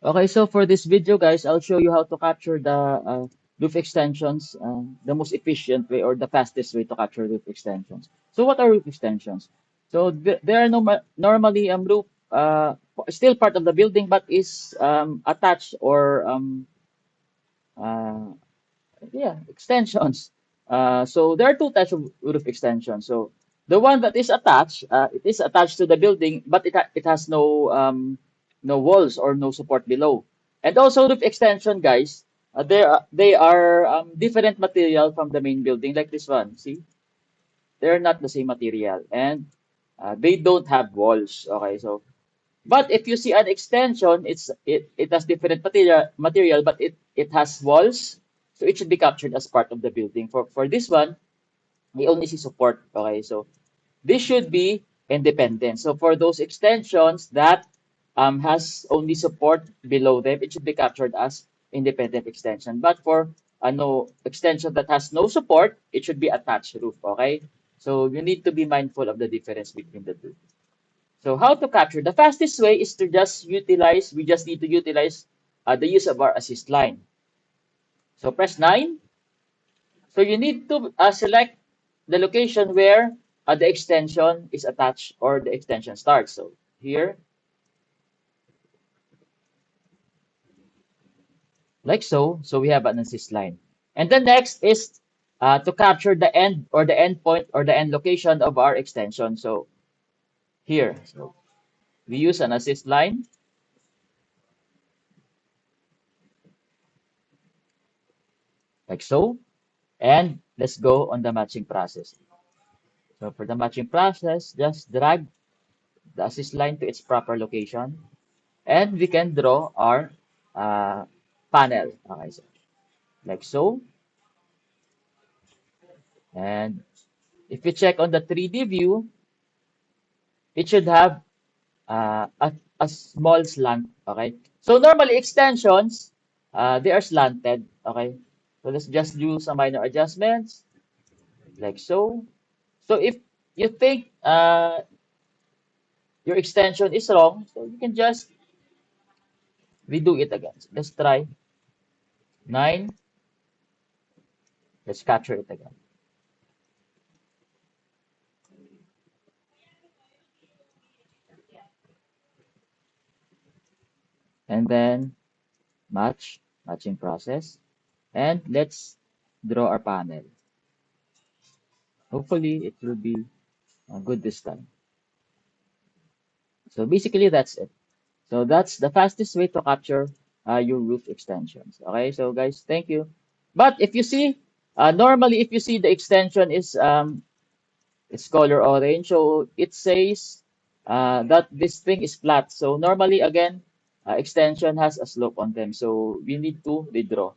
Okay, so for this video, guys, I'll show you how to capture the roof extensions, the most efficient way or the fastest way to capture roof extensions. So what are roof extensions? So they are normally roof still part of the building, but is attached or uh, yeah, extensions. So there are two types of roof extensions. So the one that is attached, it is attached to the building, but it has no walls or no support below. And also roof extension, guys, they are different material from the main building, like this one. See, they're not the same material, and they don't have walls. Okay, so but if you see an extension, it has different material, but it has walls, so it should be captured as part of the building. For this one, we only see support. Okay, so this should be independent. So for those extensions that has only support below them, it should be captured as independent extension. But for no extension that has no support, it should be attached roof. Okay, so you need to be mindful of the difference between the two. So how to capture? The fastest way is to we just need to utilize the use of our assist line. So press 9. So you need to select the location where the extension is attached or the extension starts. So here, like so. So we have an assist line. And then next is to capture the end or the end point or the end location of our extension. So here, so we use an assist line like so. And let's go on the matching process. So for the matching process, just drag the assist line to its proper location, and we can draw our uh, panel. Okay, so like so. And if you check on the 3D view, it should have a small slant. Okay. So normally extensions, they are slanted. Okay. So let's just do some minor adjustments like so. So if you think your extension is wrong, so you can just redo it again. So let's try 9. Let's capture it again. And then matching process. And let's draw our panel. Hopefully it will be good this time. So basically that's it. So that's the fastest way to capture your roof extensions. Okay, so guys, thank you. But if you see, normally if you see the extension is it's color orange, so it says that this thing is flat. So normally again, extension has a slope on them. So we need to redraw.